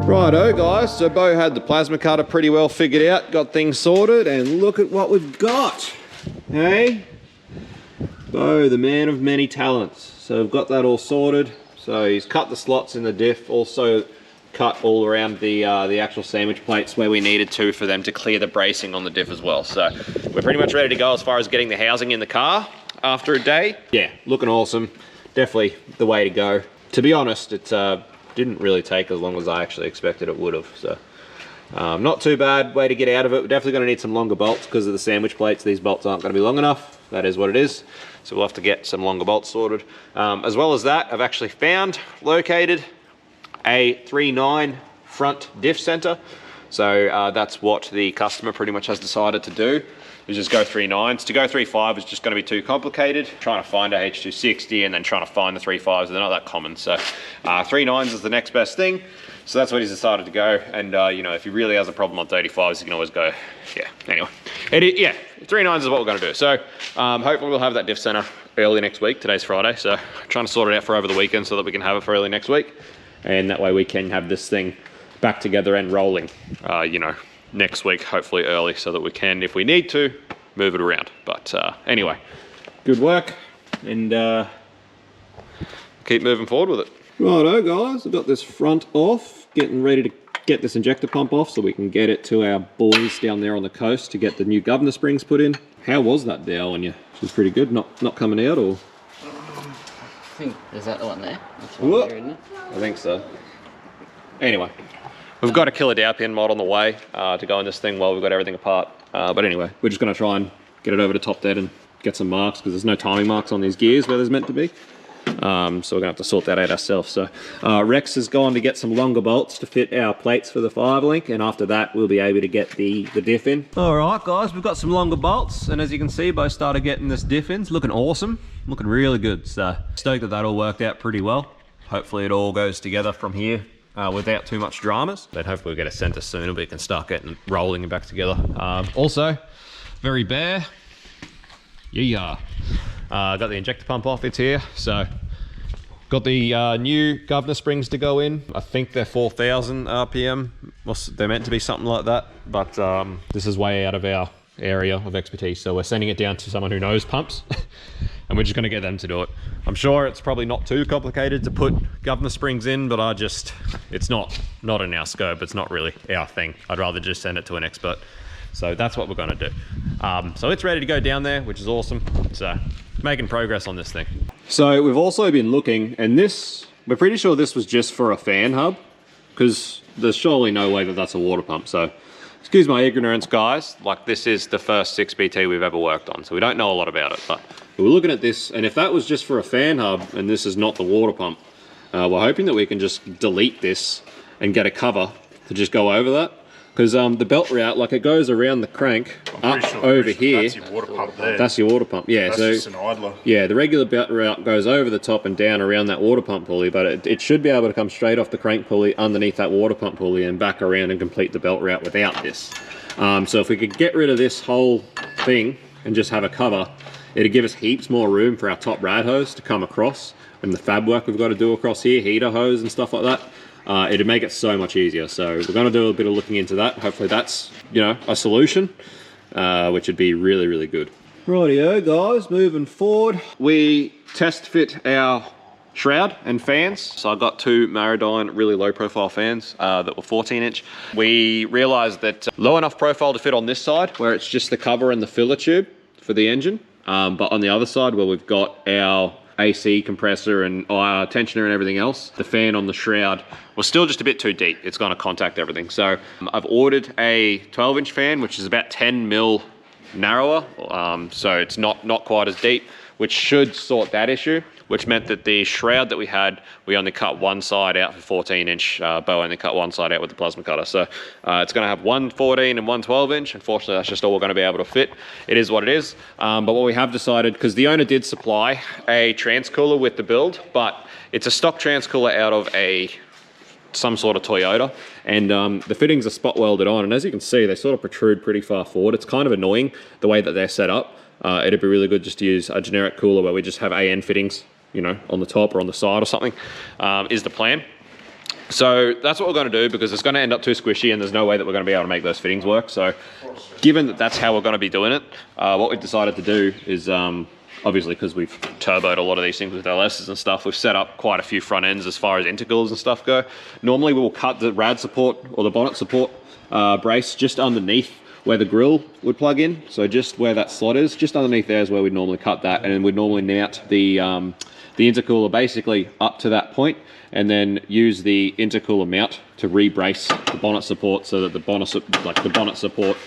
Righto guys, so Bo had the plasma cutter pretty well figured out, got things sorted, and look at what we've got. Hey? Bo, the man of many talents. So we've got that all sorted. So he's cut the slots in the diff, also cut all around the actual sandwich plates where we needed to for them to clear the bracing on the diff as well. So we're pretty much ready to go as far as getting the housing in the car after a day. Yeah, looking awesome. Definitely the way to go. To be honest, it didn't really take as long as I actually expected it would have. So not too bad way to get out of it. We're definitely going to need some longer bolts because of the sandwich plates. These bolts aren't going to be long enough. That is what it is. So we'll have to get some longer bolts sorted. As well as that, I've actually located a 3.9 front diff center. So that's what the customer pretty much has decided to do, is just go 3.9s. To go 3.5 is just going to be too complicated. Trying to find a H260 and then trying to find the 3.5s, they're not that common. So 3.9s is the next best thing. So that's what he's decided to go. And you know, if he really has a problem on 35s, he can always go, yeah, anyway. Yeah, 3.9s is what we're gonna do. So hopefully we'll have that diff center early next week. Today's Friday, so I'm trying to sort it out for over the weekend so that we can have it for early next week. And that way we can have this thing back together and rolling, you know, next week, hopefully early, so that we can, if we need to, move it around. But anyway, good work, and keep moving forward with it. Righto guys, I've got this front off, getting ready to get this injector pump off so we can get it to our boys down there on the coast to get the new governor springs put in. How was that dowel on you? She was pretty good, not coming out, or? I think, is that the one there? That's one there, isn't it? I think so. Anyway, we've got a killer dowel pin mod on the way to go in this thing while we've got everything apart. But anyway, we're just going to try and get it over to top dead and get some marks, because there's no timing marks on these gears where there's meant to be. So we're gonna have to sort that out ourselves. So Rex has gone to get some longer bolts to fit our plates for the 5-link, and after that we'll be able to get the diff in. All right guys, we've got some longer bolts, and as you can see, both started getting this diff in. It's looking awesome, looking really good. So stoked that all worked out pretty well. Hopefully it all goes together from here without too much dramas. Then hopefully we'll get a center soon and we can start getting rolling and back together. Also, very bare. Yeah. Got the injector pump off, it's here. So got the new governor springs to go in. I think they're 4,000 RPM. They're meant to be something like that, but this is way out of our area of expertise. So we're sending it down to someone who knows pumps and we're just gonna get them to do it. I'm sure it's probably not too complicated to put governor springs in, but it's not in our scope. It's not really our thing. I'd rather just send it to an expert. So that's what we're gonna do. So it's ready to go down there, which is awesome. So making progress on this thing. So we've also been looking, and we're pretty sure this was just for a fan hub, because there's surely no way that that's a water pump. So excuse my ignorance guys, like this is the first 6BT we've ever worked on, so we don't know a lot about it, but we're looking at this, and if that was just for a fan hub and this is not the water pump, we're hoping that we can just delete this and get a cover to just go over that. Because the belt route, like it goes around the crank up over here. That's your water pump there. That's your water pump, yeah. That's just an idler. Yeah, the regular belt route goes over the top and down around that water pump pulley, but it should be able to come straight off the crank pulley underneath that water pump pulley and back around and complete the belt route without this. So if we could get rid of this whole thing and just have a cover, it'd give us heaps more room for our top rad hose to come across, and the fab work we've got to do across here, heater hose and stuff like that. It'd make it so much easier. So we're going to do a bit of looking into that. Hopefully that's, you know, a solution, which would be really, really good. Rightio guys, moving forward. We test fit our shroud and fans. So I got two Maridine really low profile fans that were 14-inch. We realized that low enough profile to fit on this side where it's just the cover and the filler tube for the engine. But on the other side where we've got our AC compressor and tensioner and everything else, the fan on the shroud was still just a bit too deep. It's going to contact everything. So I've ordered a 12-inch fan, which is about 10 mil narrower. So it's not quite as deep, which should sort that issue, which meant that the shroud that we had, we only cut one side out for 14-inch. Bo only cut one side out with the plasma cutter. So it's going to have one 14 and one 12-inch. Unfortunately, that's just all we're going to be able to fit. It is what it is. But what we have decided, because the owner did supply a transcooler with the build, but it's a stock transcooler out of some sort of Toyota, and the fittings are spot welded on, and as you can see, they sort of protrude pretty far forward. It's kind of annoying the way that they're set up. It'd be really good just to use a generic cooler where we just have AN fittings, you know, on the top or on the side or something, is the plan. So that's what we're going to do, because it's going to end up too squishy and there's no way that we're going to be able to make those fittings work. So given that that's how we're going to be doing it, what we've decided to do is, obviously because we've turboed a lot of these things with LSs and stuff, we've set up quite a few front ends as far as intercoolers and stuff go. Normally we will cut the rad support or the bonnet support brace just underneath where the grill would plug in. So just where that slot is, just underneath there is where we'd normally cut that, and we'd normally mount the intercooler basically up to that point, and then use the intercooler mount to re-brace the bonnet support so that the bonnet support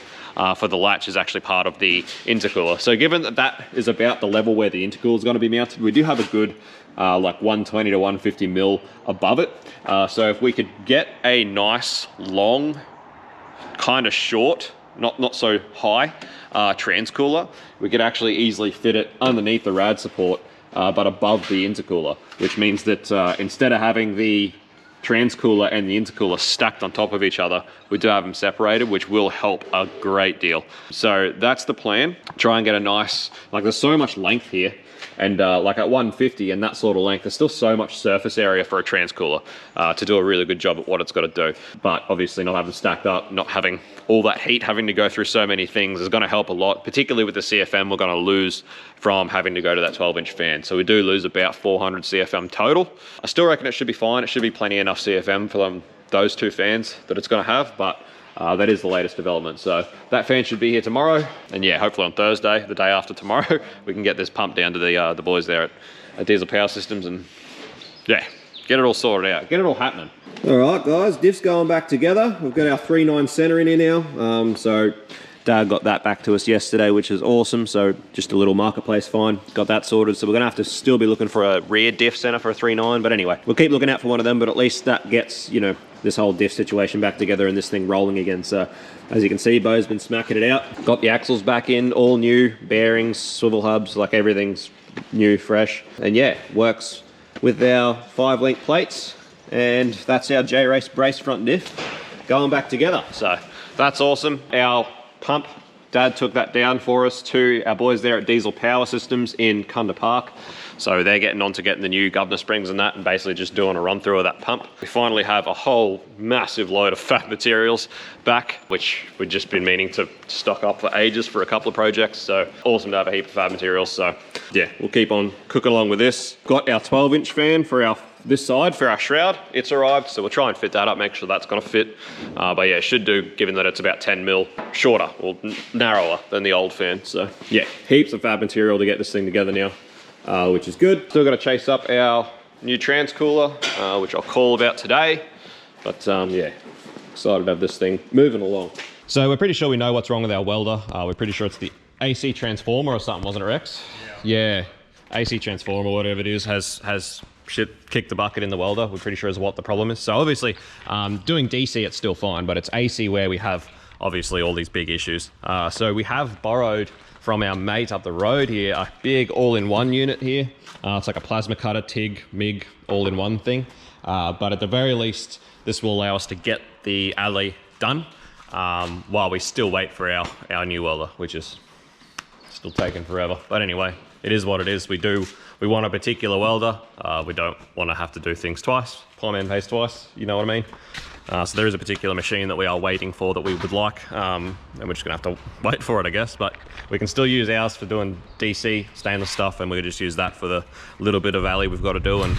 for the latch is actually part of the intercooler. So given that that is about the level where the intercooler is going to be mounted, we do have a good like 120 to 150 mil above it. So if we could get a nice long, kind of short, not so high transcooler, we could actually easily fit it underneath the rad support, but above the intercooler, which means that instead of having the transcooler and the intercooler stacked on top of each other, we do have them separated, which will help a great deal. So that's the plan. Try and get a nice, like there's so much length here, and like at 150 and that sort of length, there's still so much surface area for a transcooler to do a really good job at what it's got to do. But obviously not having stacked up, not having all that heat, having to go through so many things is going to help a lot, particularly with the CFM we're going to lose from having to go to that 12-inch fan. So we do lose about 400 CFM total. I still reckon it should be fine. It should be plenty enough CFM for those two fans that it's going to have, but that is the latest development. So that fan should be here tomorrow, and yeah, hopefully on Thursday, the day after tomorrow, we can get this pumped down to the boys there at Diesel Power Systems, and yeah, get it all sorted out, get it all happening. All right, guys, Diff's going back together. We've got our 3.9 center in here now. So Dad got that back to us yesterday, which is awesome. So just a little marketplace find, got that sorted. So we're gonna have to still be looking for a rear diff center for a 3.9, but anyway, we'll keep looking out for one of them, but at least that gets, you know, this whole diff situation back together and this thing rolling again. So as you can see, Bo's been smacking it out. Got the axles back in, all new, bearings, swivel hubs, like everything's new, fresh. And yeah, works with our 5-link plates. And that's our J-Race brace front diff going back together. So that's awesome. Our pump, Dad took that down for us to our boys there at Diesel Power Systems in Cunda Park. So they're getting on to getting the new governor springs and that, and basically just doing a run through of that pump. We finally have a whole massive load of fab materials back, which we've just been meaning to stock up for ages for a couple of projects. So awesome to have a heap of fab materials. So yeah, we'll keep on cooking along with this. Got our 12-inch fan for our this side for our shroud. It's arrived, so we'll try and fit that up, make sure that's going to fit. But yeah, it should do, given that it's about 10 mil shorter or narrower than the old fan. So yeah, heaps of fab material to get this thing together now, which is good. Still got to chase up our new transcooler, which I'll call about today. But yeah, excited to have this thing moving along. So we're pretty sure we know what's wrong with our welder. We're pretty sure it's the AC transformer or something, wasn't it, Rex? Yeah, AC transformer, whatever it is, has shit kicked the bucket in the welder. We're pretty sure is what the problem is. So obviously doing DC it's still fine, but it's AC where we have obviously all these big issues. So we have borrowed from our mate up the road here a big all-in-one unit here. It's like a plasma cutter, TIG, MIG, all-in-one thing. But at the very least, this will allow us to get the alley done while we still wait for our new welder, which is still taking forever. But anyway, it is what it is. We want a particular welder. We don't want to have to do things twice. Poor man pays twice, you know what I mean? So there is a particular machine that we are waiting for that we would like, and we're just gonna have to wait for it, I guess. But we can still use ours for doing DC stainless stuff, and we can just use that for the little bit of alley we've got to do, and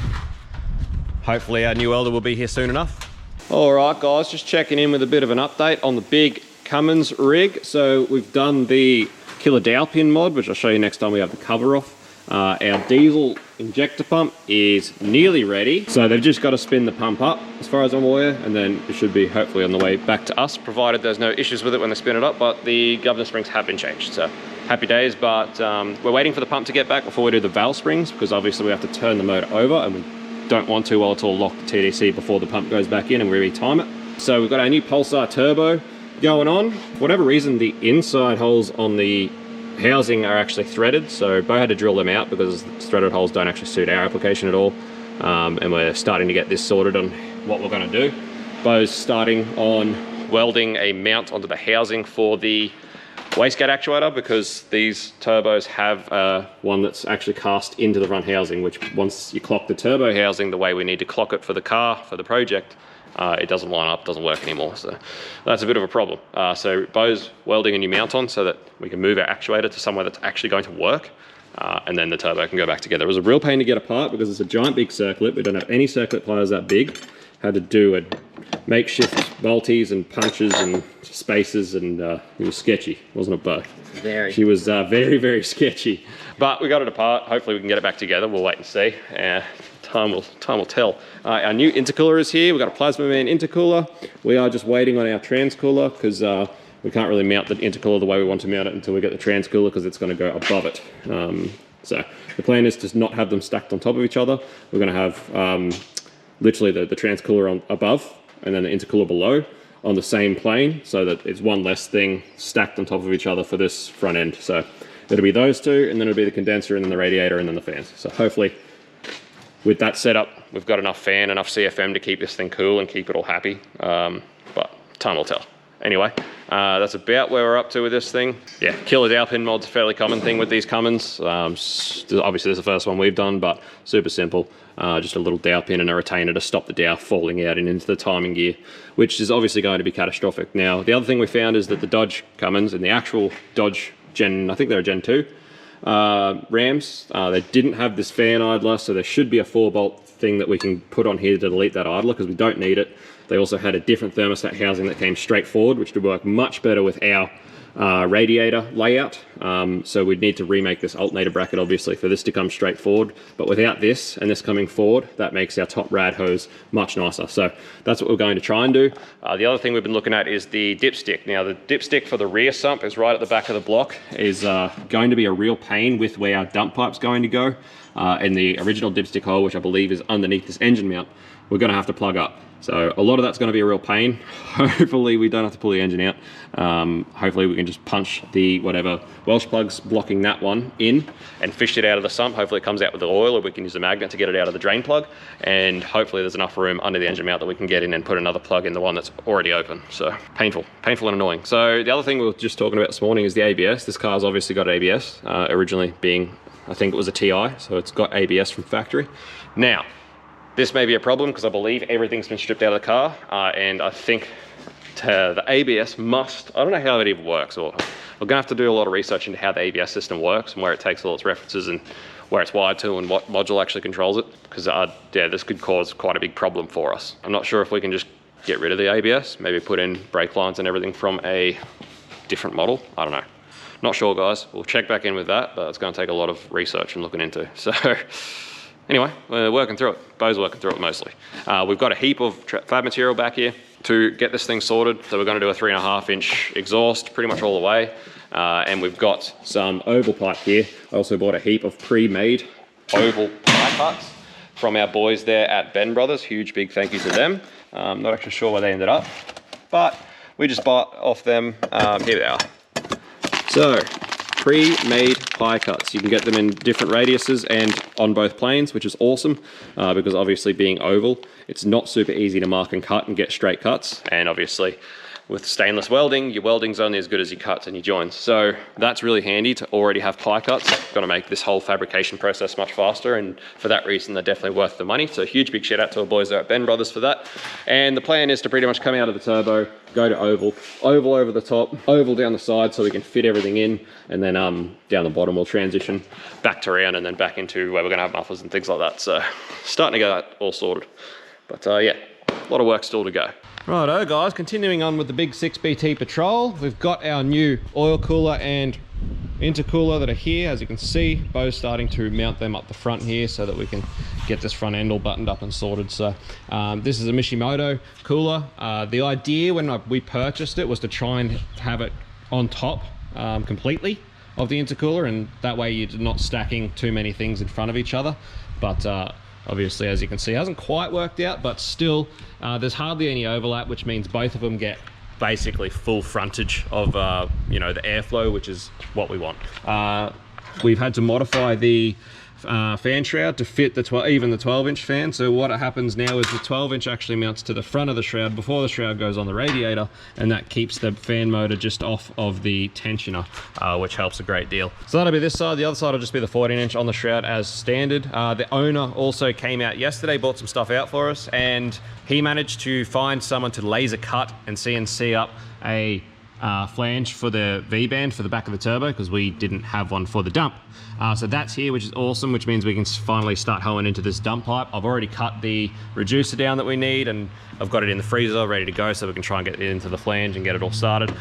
hopefully our new welder will be here soon enough. All right, guys, just checking in with a bit of an update on the big Cummins rig. So we've done the killer dowel pin mod, which I'll show you next time we have the cover off. Our diesel injector pump is nearly ready. So they've just got to spin the pump up, as far as I'm aware, and then it should be hopefully on the way back to us, provided there's no issues with it when they spin it up. But the governor springs have been changed, so happy days. But we're waiting for the pump to get back before we do the valve springs, because obviously we have to turn the motor over, and we don't want to while it's all locked to TDC before the pump goes back in and we retime it. So we've got our new Pulsar turbo going on. For whatever reason, the inside holes on the housing are actually threaded, so Bo had to drill them out because the threaded holes don't actually suit our application at all. And we're starting to get this sorted on what we're going to do. Bo's starting on welding a mount onto the housing for the wastegate actuator, because these turbos have one that's actually cast into the front housing, which once you clock the turbo housing the way we need to clock it for the car, for the project, it doesn't line up, doesn't work anymore. So that's a bit of a problem. So Bo's welding a new mount on so that we can move our actuator to somewhere that's actually going to work. And then the turbo can go back together. It was a real pain to get apart because it's a giant big circlet. We don't have any circlet pliers that big. Had to do a makeshift multis and punches and spaces, and it was sketchy, wasn't it, Bo? Very. She was very, very sketchy. But we got it apart. Hopefully we can get it back together. We'll wait and see. Time will tell. Our new intercooler is here. We've got a Plasma Man intercooler. We are just waiting on our transcooler because we can't really mount the intercooler the way we want to mount it until we get the transcooler, because it's going to go above it. So the plan is to not have them stacked on top of each other. We're going to have literally the transcooler on above and then the intercooler below on the same plane, so that it's one less thing stacked on top of each other for this front end. So it'll be those two, and then it'll be the condenser, and then the radiator, and then the fans. So hopefully with that setup, we've got enough fan, enough CFM to keep this thing cool and keep it all happy. But time will tell. Anyway, that's about where we're up to with this thing. Yeah, killer dowel pin mod's a fairly common thing with these Cummins. Obviously this is the first one we've done, but super simple. Just a little dowel pin and a retainer to stop the dowel falling out and into the timing gear, which is obviously going to be catastrophic. Now, the other thing we found is that the Dodge Cummins and the actual Dodge Gen, I think they're a Gen 2 Rams, they didn't have this fan idler, so there should be a 4-bolt thing that we can put on here to delete that idler, because we don't need it. They also had a different thermostat housing that came straight forward, which would work much better with our radiator layout. So we'd need to remake this alternator bracket, obviously, for this to come straight forward. But without this and this coming forward, that makes our top rad hose much nicer. So that's what we're going to try and do. The other thing we've been looking at is the dipstick. Now, the dipstick for the rear sump is right at the back of the block. Is going to be a real pain with where our dump pipe's going to go. And the original dipstick hole, which I believe is underneath this engine mount, we're going to have to plug up. So a lot of that's going to be a real pain. Hopefully we don't have to pull the engine out. Hopefully we can just punch the whatever Welsh plugs blocking that one in and fish it out of the sump. Hopefully it comes out with the oil, or we can use a magnet to get it out of the drain plug. And hopefully there's enough room under the engine mount that we can get in and put another plug in the one that's already open. So painful and annoying. So the other thing we were just talking about this morning is the ABS. This car's obviously got ABS, originally being, I think it was a TI, so it's got ABS from factory. Now, this may be a problem because I believe everything's been stripped out of the car, and I think the ABS must, I don't know how it even works, or we're gonna have to do a lot of research into how the ABS system works and where it takes all its references and where it's wired to and what module actually controls it, because yeah, this could cause quite a big problem for us. I'm not sure if we can just get rid of the ABS, maybe put in brake lines and everything from a different model. I don't know. Not sure, guys. We'll check back in with that, but it's gonna take a lot of research and looking into. So anyway, we're working through it. Bo's working through it mostly. We've got a heap of fab material back here to get this thing sorted. So we're going to do a 3.5-inch exhaust pretty much all the way. And we've got some oval pipe here. I also bought a heap of pre-made oval pie cuts from our boys there at Ben Brothers. Huge big thank you to them. Not actually sure where they ended up, but we just bought off them. Here they are. So, pre-made pie cuts. You can get them in different radiuses and on both planes, which is awesome, because obviously being oval, it's not super easy to mark and cut and get straight cuts. And obviously with stainless welding, your welding's only as good as your cuts and your joins. So that's really handy to already have pie cuts. Going to make this whole fabrication process much faster, and for that reason, they're definitely worth the money. So huge big shout out to our boys there at Ben Brothers for that. And the plan is to pretty much come out of the turbo, go to oval over the top, oval down the side so we can fit everything in, and then down the bottom we'll transition back to round and then back into where we're gonna have mufflers and things like that. So starting to get that all sorted. But yeah, a lot of work still to go. Righto guys, continuing on with the big 6BT patrol. We've got our new oil cooler and intercooler that are here. As you can see, Bo's starting to mount them up the front here so that we can get this front end all buttoned up and sorted. So this is a Mishimoto cooler. The idea when we purchased it was to try and have it on top completely of the intercooler, and that way you're not stacking too many things in front of each other. But obviously, as you can see, it hasn't quite worked out, but still there's hardly any overlap, which means both of them get basically full frontage of you know, the airflow, which is what we want. We've had to modify the fan shroud to fit the even the 12-inch fan. So what happens now is the 12-inch actually mounts to the front of the shroud before the shroud goes on the radiator, and that keeps the fan motor just off of the tensioner, which helps a great deal. So that'll be this side. The other side will just be the 14-inch on the shroud as standard. The owner also came out yesterday, bought some stuff out for us, and he managed to find someone to laser cut and CNC up a flange for the V-band for the back of the turbo, because we didn't have one for the dump. So that's here, which is awesome, which means we can finally start hoeing into this dump pipe. I've already cut the reducer down that we need, and I've got it in the freezer ready to go, so we can try and get it into the flange and get it all started.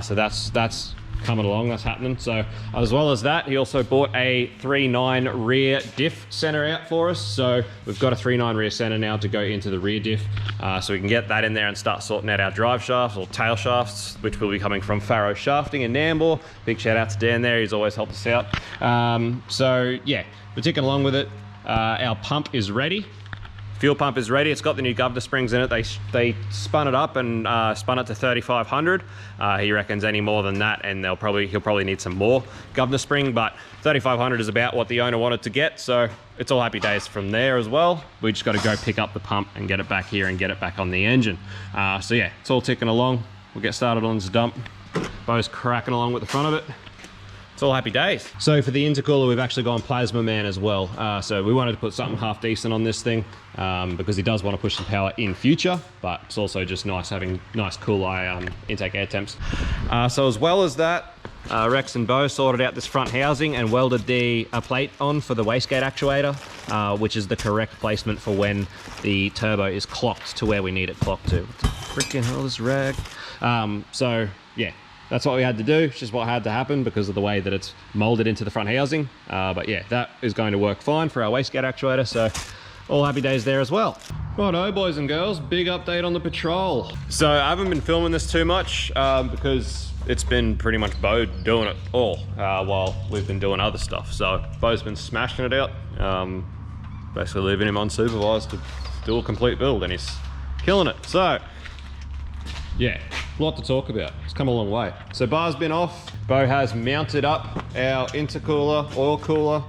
So that's coming along, that's happening. So as well as that, he also bought a 3.9 rear diff center out for us. So we've got a 3.9 rear center now to go into the rear diff, so we can get that in there and start sorting out our drive shafts or tail shafts, which will be coming from Faro Shafting in Nambour. Big shout out to Dan there, he's always helped us out. So yeah, we're ticking along with it. Our pump is ready. Fuel pump is ready. It's got the new governor springs in it. They spun it up and spun it to 3,500. He reckons any more than that, and he'll probably need some more governor spring, but 3,500 is about what the owner wanted to get, so it's all happy days from there as well. We just got to go pick up the pump and get it back here and get it back on the engine. So yeah, it's all ticking along. We'll get started on this dump. Bo's cracking along with the front of it. It's all happy days. So for the intercooler, we've actually gone Plasma Man as well. So we wanted to put something half decent on this thing, because he does want to push some power in future, but it's also just nice having nice cool intake air temps. So as well as that, Rex and Bo sorted out this front housing and welded a plate on for the wastegate actuator, which is the correct placement for when the turbo is clocked to where we need it clocked to. What the freaking hell is this rag? So yeah, that's what we had to do. It's just what had to happen because of the way that it's molded into the front housing. But yeah, that is going to work fine for our wastegate actuator. So all happy days there as well. Righto, boys and girls, big update on the patrol. So I haven't been filming this too much because it's been pretty much Bo doing it all while we've been doing other stuff. So Bo's been smashing it out, basically leaving him unsupervised to do a complete build, and he's killing it. So yeah, a lot to talk about. It's come a long way. So bar's been off. Bo has mounted up our intercooler, oil cooler,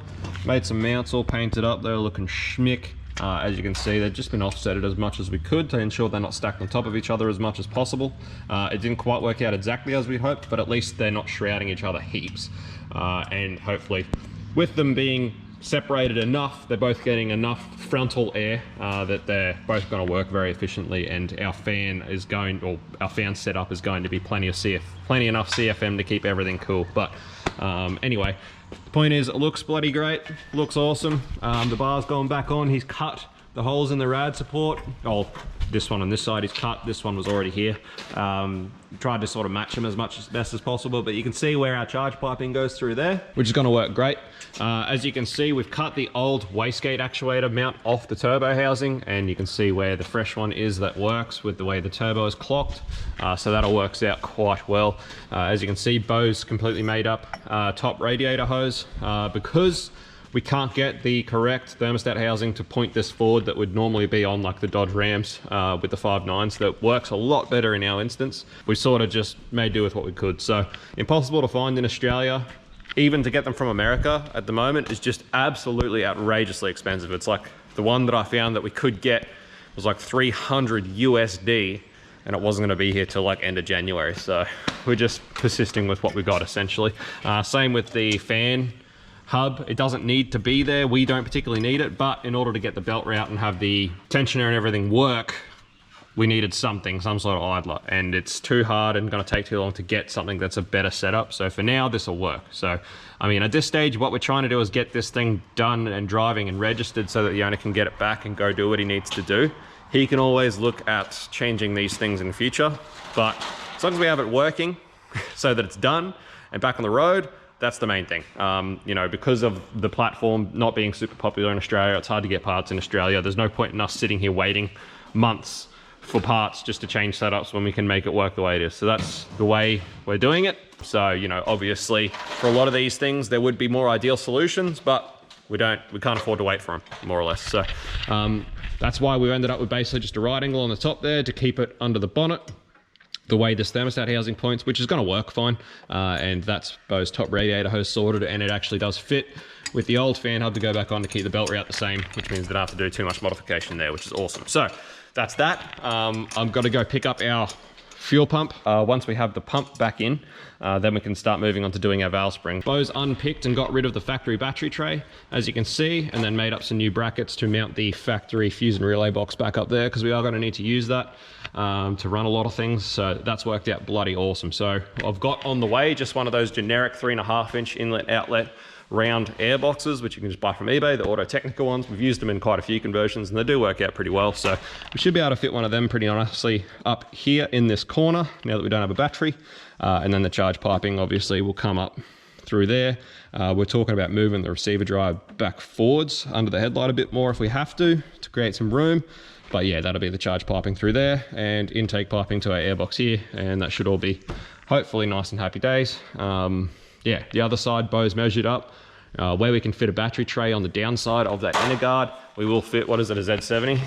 made some mounts all painted up. They're looking schmick. As you can see, they've just been offsetted as much as we could to ensure they're not stacked on top of each other as much as possible. It didn't quite work out exactly as we hoped, but at least they're not shrouding each other heaps. And hopefully, with them being separated enough, they're both getting enough frontal air that they're both going to work very efficiently, and our fan is going, or our fan setup is going to be plenty enough CFM to keep everything cool. But anyway, the point is, it looks bloody great, looks awesome. The bar's gone back on. He's cut the holes in the rad support. Oh, this one on this side is cut, this one was already here. Tried to sort of match them as best as possible, but you can see where our charge piping goes through there, which is going to work great. As you can see, we've cut the old wastegate actuator mount off the turbo housing, and you can see where the fresh one is that works with the way the turbo is clocked. So that all works out quite well. As you can see, Bo's completely made up top radiator hose because we can't get the correct thermostat housing to point this forward that would normally be on like the Dodge Rams with the 5.9s. That works a lot better in our instance. We sort of just made do with what we could. So impossible to find in Australia. Even to get them from America at the moment is just absolutely outrageously expensive. It's like the one that I found that we could get was like 300 USD, and it wasn't going to be here till like end of January. So we're just persisting with what we got essentially. Same with the fan hub. It doesn't need to be there. We don't particularly need it, but in order to get the belt route and have the tensioner and everything work, we needed some sort of idler, and it's too hard and going to take too long to get something that's a better setup. So for now, this will work. So, I mean, at this stage, what we're trying to do is get this thing done and driving and registered so that the owner can get it back and go do what he needs to do. He can always look at changing these things in the future, but as long as we have it working so that it's done and back on the road, that's the main thing. You know, because of the platform not being super popular in Australia, it's hard to get parts in Australia. There's no point in us sitting here waiting months for parts just to change setups when we can make it work the way it is. So that's the way we're doing it. So, you know, obviously for a lot of these things, there would be more ideal solutions, but we can't afford to wait for them, more or less. So that's why we ended up with basically just a right angle on the top there to keep it under the bonnet. the way this thermostat housing points, which is going to work fine. And that's Bo's top radiator hose sorted, and it actually does fit with the old fan hub to go back on to keep the belt route the same, which means that I don't have to do too much modification there, which is awesome. So that's that. I'm going to go pick up our fuel pump. Once we have the pump back in, then we can start moving on to doing our valve spring. Bo's unpicked and got rid of the factory battery tray, as you can see, and then made up some new brackets to mount the factory fuse and relay box back up there, because we are going to need to use that to run a lot of things. So that's worked out bloody awesome. So I've got on the way just one of those generic 3.5-inch inlet outlet round air boxes, which you can just buy from eBay, the Auto Technica ones. We've used them in quite a few conversions and they do work out pretty well. So we should be able to fit one of them pretty honestly up here in this corner now that we don't have a battery. And then the charge piping obviously will come up through there. We're talking about moving the receiver drive back forwards under the headlight a bit more if we have to create some room. But yeah, that'll be the charge piping through there and intake piping to our airbox here. And that should all be hopefully nice and happy days. Yeah, the other side, Bo's measured up where we can fit a battery tray on the downside of that inner guard. We will fit, what is it, a Z70?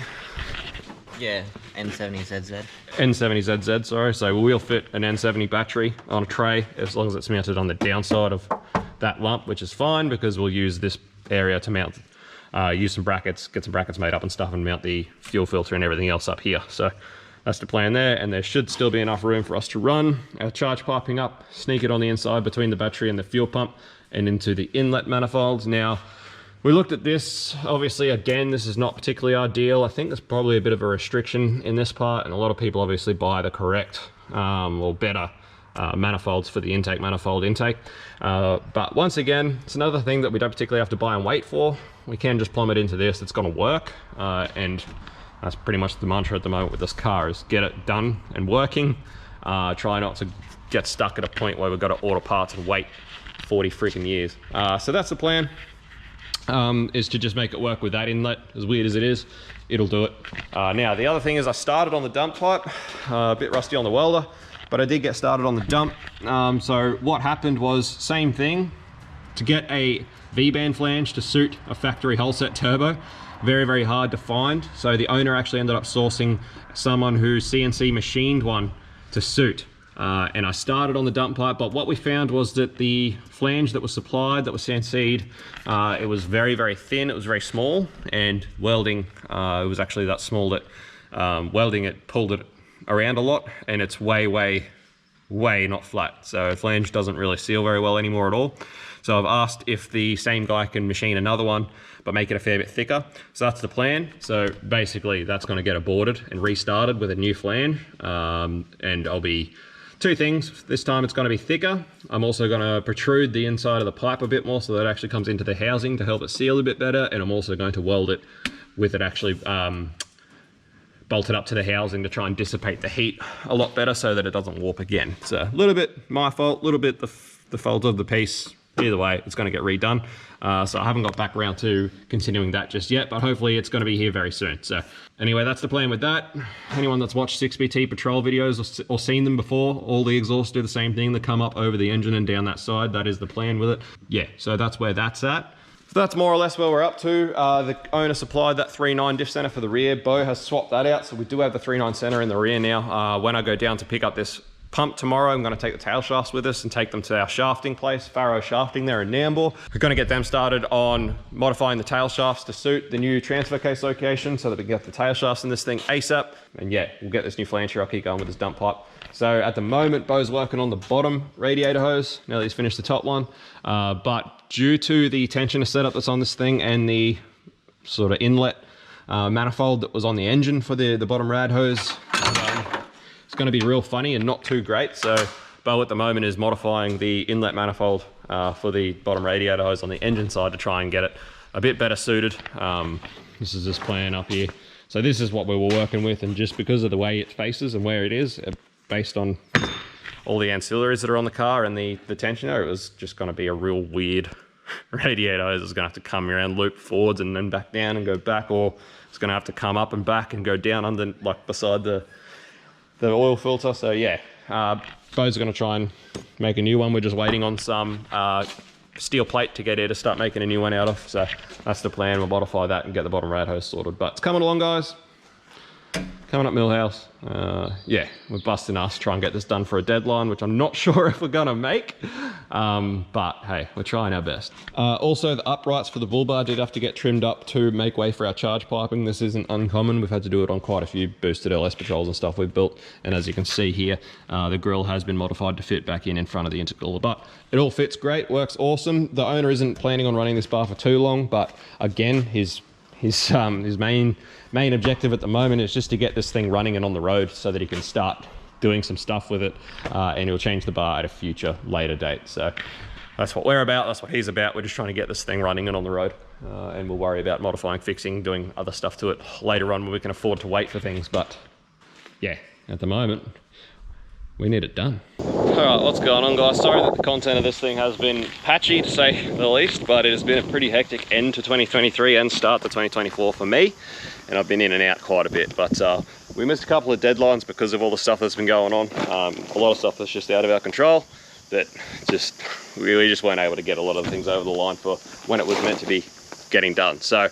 Yeah, N70ZZ. N70ZZ, sorry. So we will fit an N70 battery on a tray as long as it's mounted on the downside of that lump, which is fine because we'll use this area to mount, use some brackets, get some brackets made up and stuff and mount the fuel filter and everything else up here. So that's the plan there, and there should still be enough room for us to run our charge piping up, sneak it on the inside between the battery and the fuel pump and into the inlet manifolds. Now, we looked at this, obviously, again, this is not particularly ideal. I think there's probably a bit of a restriction in this part, and a lot of people obviously buy the correct or better manifolds for the intake manifold intake. But once again, it's another thing that we don't particularly have to buy and wait for. We can just plumb it into this, it's gonna work, and that's pretty much the mantra at the moment with this car, is get it done and working. Try not to get stuck at a point where we've got to order parts and wait 40 freaking years. So that's the plan, is to just make it work with that inlet. As weird as it is, it'll do it. Now, the other thing is I started on the dump pipe, a bit rusty on the welder, but I did get started on the dump. So what happened was, same thing, to get a V-band flange to suit a factory hull set turbo, very, very hard to find. So the owner actually ended up sourcing someone who CNC machined one to suit. And I started on the dump pipe, but what we found was that the flange that was supplied, that was CNC'd, it was very, very thin, it was very small, and welding, it was actually that small that welding it pulled it around a lot, and it's way, way, way not flat. So a flange doesn't really seal very well anymore at all. So I've asked if the same guy can machine another one, but make it a fair bit thicker. So that's the plan. So basically that's gonna get aborted and restarted with a new flange. And I'll be two things. This time it's gonna be thicker. I'm also gonna protrude the inside of the pipe a bit more so that it actually comes into the housing to help it seal a bit better. And I'm also going to weld it with it actually bolted up to the housing to try and dissipate the heat a lot better so that it doesn't warp again. So a little bit my fault, a little bit the fault of the piece. Either way, it's going to get redone. So I haven't got back around to continuing that just yet, but hopefully it's going to be here very soon. So anyway, that's the plan with that. Anyone that's watched 6BT patrol videos or seen them before, all the exhausts do the same thing. They come up over the engine and down that side. That is the plan with it. Yeah, so that's where that's at. So that's more or less where we're up to. The owner supplied that 3.9 diff center for the rear. Bo has swapped that out, so we do have the 3.9 center in the rear now. When I go down to pick up this pump tomorrow, I'm going to take the tail shafts with us and take them to our shafting place, Faro Shafting there in Nambour. We're going to get them started on modifying the tail shafts to suit the new transfer case location so that we can get the tail shafts in this thing ASAP. And yeah, we'll get this new flange here. I'll keep going with this dump pipe. So at the moment, Bo's working on the bottom radiator hose. Now that he's finished the top one. But due to the tensioner setup that's on this thing and the sort of inlet manifold that was on the engine for the bottom rad hose, it's going to be real funny and not too great. So Bo at the moment is modifying the inlet manifold for the bottom radiator hose on the engine side to try and get it a bit better suited. This is this plan up here. So this is what we were working with, and just because of the way it faces and where it is, based on all the ancillaries that are on the car and the tensioner, it was just going to be a real weird radiator hose. It's going to have to come around, loop forwards and then back down and go back, or it's going to have to come up and back and go down under, like beside the oil filter. So yeah, Bo's going to try and make a new one. We're just waiting on some steel plate to get here to start making a new one out of. So that's the plan. We'll modify that and get the bottom rad hose sorted. But it's coming along, guys. Coming up Millhouse. Yeah, we're busting us, try and get this done for a deadline, which I'm not sure if we're gonna make. But hey, we're trying our best. Also, the uprights for the bull bar did have to get trimmed up to make way for our charge piping. This isn't uncommon. We've had to do it on quite a few boosted LS patrols and stuff we've built. And as you can see here, the grill has been modified to fit back in front of the intercooler. But it all fits great, works awesome. The owner isn't planning on running this bar for too long, but again, his main objective at the moment is just to get this thing running and on the road so that he can start doing some stuff with it, and he'll change the bar at a future later date. So that's what we're about, that's what he's about. We're just trying to get this thing running and on the road, and we'll worry about modifying, fixing, doing other stuff to it later on when we can afford to wait for things. But yeah, at the moment we need it done. All right, what's going on, guys? Sorry that the content of this thing has been patchy, to say the least, but it has been a pretty hectic end to 2023 and start to 2024 for me, and I've been in and out quite a bit. But we missed a couple of deadlines because of all the stuff that's been going on. A lot of stuff that's just out of our control, that just we just weren't able to get a lot of things over the line for when it was meant to be getting done. So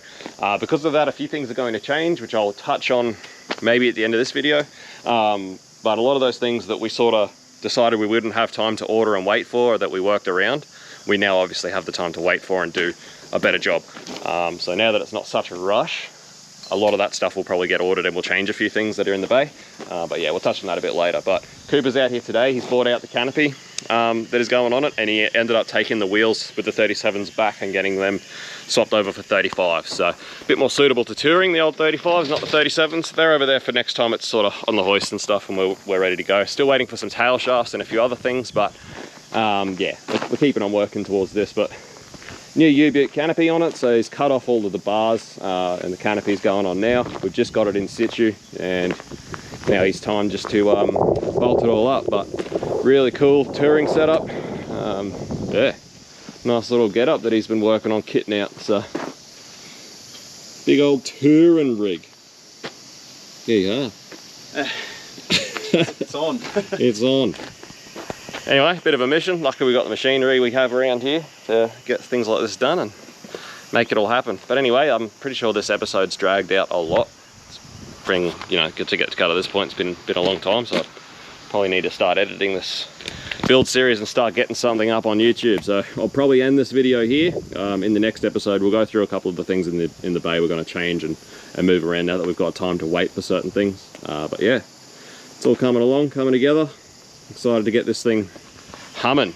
because of that, a few things are going to change, which I'll touch on maybe at the end of this video. But a lot of those things that we sort of decided we wouldn't have time to order and wait for, or that we worked around, we now obviously have the time to wait for and do a better job. So now that it's not such a rush, a lot of that stuff will probably get ordered, and we'll change a few things that are in the bay. But yeah, we'll touch on that a bit later. But Cooper's out here today. He's bought out the canopy that is going on it, and he ended up taking the wheels with the 37s back and getting them swapped over for 35s. So a bit more suitable to touring, the old 35s, not the 37s. They're over there for next time it's sort of on the hoist and stuff, and we're ready to go. Still waiting for some tail shafts and a few other things, but yeah, we're keeping on working towards this. But new U-boot canopy on it, so he's cut off all of the bars, and the canopy's going on now. We've just got it in situ, and now it's time just to bolt it all up. But really cool touring setup. Yeah, nice little getup that he's been working on kitting out. So big old touring rig. There you are. It's on. It's on. Anyway, bit of a mission. Luckily we got the machinery we have around here to get things like this done and make it all happen. But anyway, I'm pretty sure this episode's dragged out a lot. You know, to get to cut at this point, it's been a long time, so I probably need to start editing this build series and start getting something up on YouTube. So I'll probably end this video here. In the next episode, we'll go through a couple of the things in the bay we're going to change and move around now that we've got time to wait for certain things. But yeah, it's all coming along, coming together. Excited to get this thing humming.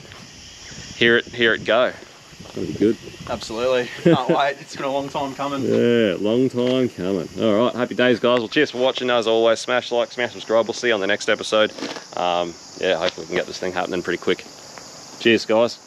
Hear it go. It's gonna be good. Absolutely. Can't wait. It's been a long time coming. Yeah, long time coming. All right, happy days, guys. Well, cheers for watching. As always, smash like, smash subscribe. We'll see you on the next episode. Yeah, hopefully we can get this thing happening pretty quick. Cheers, guys.